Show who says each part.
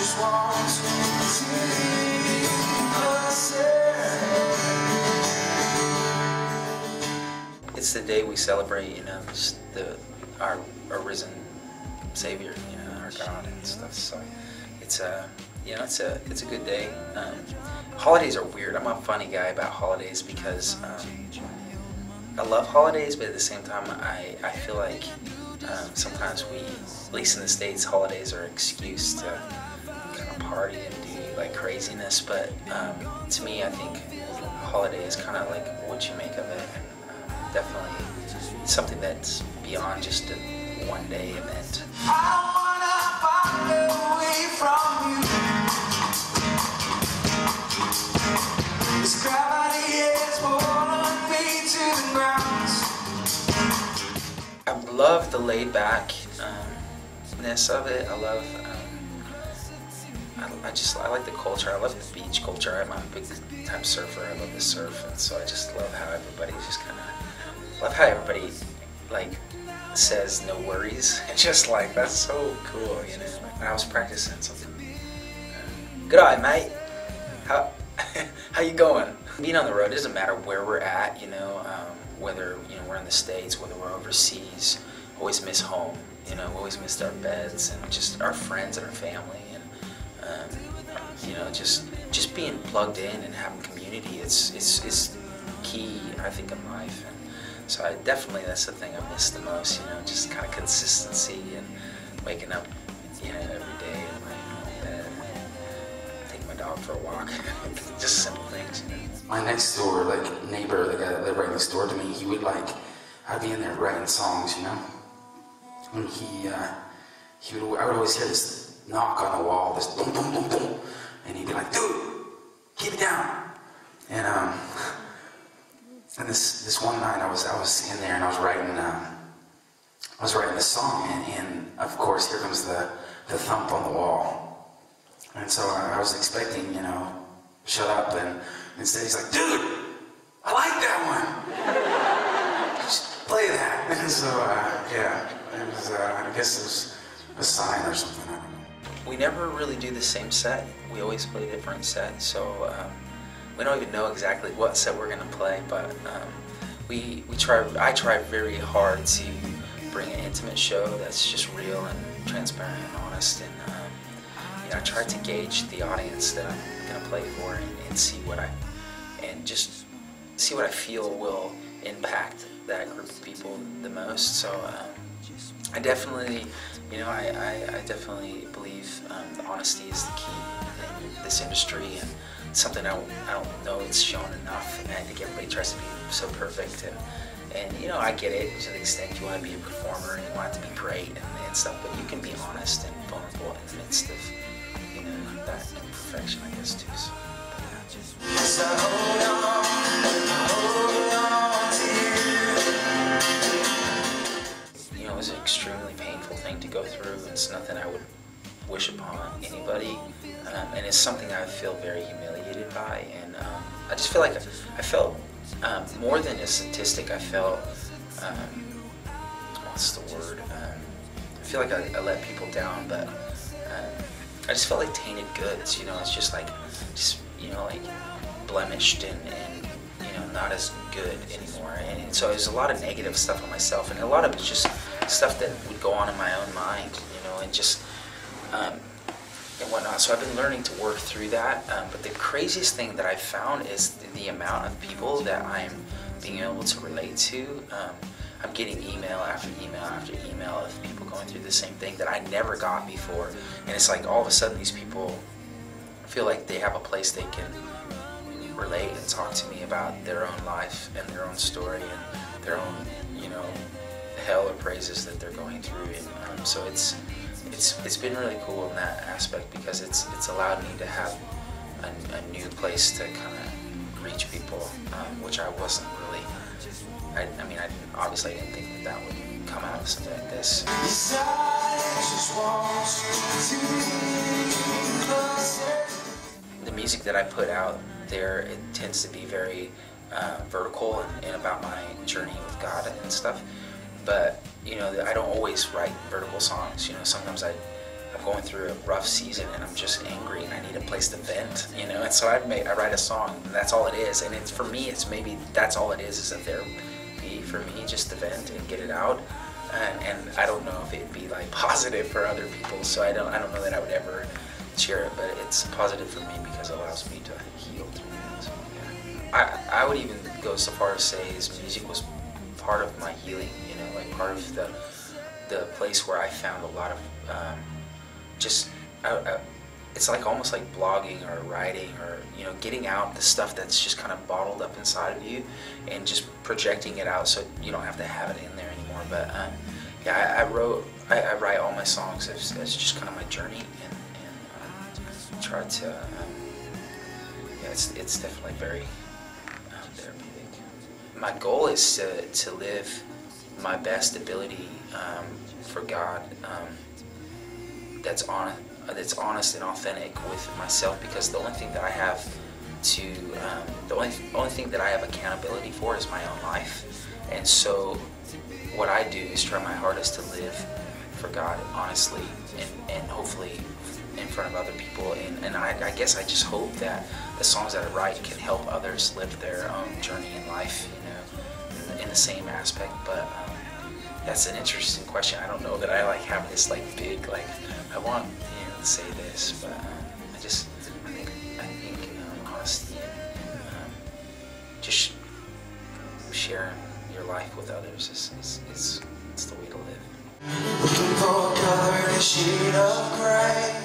Speaker 1: just want to be closer.
Speaker 2: It's the day we celebrate, just our risen Savior, our God and stuff. So it's it's a good day. Holidays are weird. I'm a funny guy about holidays because I love holidays, but at the same time, I feel like sometimes we, at least in the States, holidays are an excuse to kind of party and do like craziness. But to me, I think holiday is kind of like what you make of it, and definitely something that's beyond just a one-day event.
Speaker 1: I wanna find away from you. This gravity is pulling me to the ground.
Speaker 2: I love the laid-backness of it. I love, I like the culture. I love the beach culture. I'm a big-time surfer. I love the surf, and so I just love how everybody's just kind of, love how everybody like says no worries. It's just like, that's so cool, When I was practicing something, good eye, mate. How you going? Being on the road, it doesn't matter where we're at, whether we're in the States, whether we're overseas. Always miss home, always missed our beds and just our friends and our family, and just being plugged in and having community. It's key, I think, in life. And so that's the thing I miss the most, just kind of consistency and waking up, every day in my own bed, taking my dog for a walk, just simple things.
Speaker 3: My next door, neighbor, the guy that lived right next door to me, he would I'd be in there writing songs, and I would always hear this knock on the wall, this boom, boom, boom, boom, and he'd be like, dude, keep it down. And this one night I was in there and I was writing this song, and of course here comes the thump on the wall. And so I was expecting, shut up, and instead he's like, dude, I like that one. Just play that. And so yeah, it was I guess it was a sign or something. I don't know.
Speaker 2: We never really do the same set. We always play different sets. So we don't even know exactly what set we're gonna play, but I try very hard to bring an intimate show that's just real and transparent and honest, and I try to gauge the audience that I'm gonna play for and see what I feel will impact that group of people the most. So I definitely, I definitely believe honesty is the key in this industry, and something I don't know it's shown enough. And I think everybody tries to be so perfect, and I get it to the extent you want to be a performer and you want it to be great and stuff, but you can be honest and vulnerable in the midst of that imperfection, I guess, too. So hold on to you. It was an extremely painful thing to go through. It's nothing I would wish upon anybody, and it's something I feel very humiliated by, and I just feel like I felt more than a statistic. I felt what's the word? I feel like I let people down, but I just felt like tainted goods. It's just like blemished and not as good anymore. And so there's a lot of negative stuff on myself, and a lot of it's just stuff that would go on in my own mind, and just and whatnot. So I've been learning to work through that. But the craziest thing that I've found is the amount of people that I'm being able to relate to. I'm getting email after email after email of people going through the same thing that I never got before. And it's like all of a sudden these people feel like they have a place they can relate and talk to me about their own life and their own story and their own, hell or praises that they're going through. And so it's been really cool in that aspect, because it's allowed me to have a new place to kind of reach people, which I wasn't really. Obviously I didn't think that would come out of something like this. The music that I put out there, it tends to be very vertical and about my journey with God and stuff. But I don't always write vertical songs. Sometimes I I'm going through a rough season and I'm just angry and I need a place to vent, you know. And so I write a song, and that's all it is. And it's, for me, it's maybe that's all it is a therapy for me, just to vent and get it out. And I don't know if it'd be like positive for other people, so I don't know that I would ever share it, but it's positive for me because it allows me to heal through it. So, yeah. I would even go so far as say his music was part of my healing, you know, like part of the place where I found a lot of it's like almost like blogging or writing, or, you know, getting out the stuff that's just kind of bottled up inside of you and just projecting it out so you don't have to have it in there anymore. But yeah, I write all my songs as just kind of my journey, and try to yeah, it's definitely very therapeutic. My goal is to live my best ability for God, that's honest and authentic with myself, because the only thing that I have the only thing that I have accountability for is my own life. And so what I do is try my hardest to live for God honestly, and hopefully in front of other people, and I guess I just hope that the songs that I write can help others live their own journey in life, you know, in the same aspect. But that's an interesting question. I don't know that I like have this like big, like, I want, you know, to say this, but I think honesty and just sharing your life with others is the way to live.
Speaker 1: Looking for a color in a shade of gray.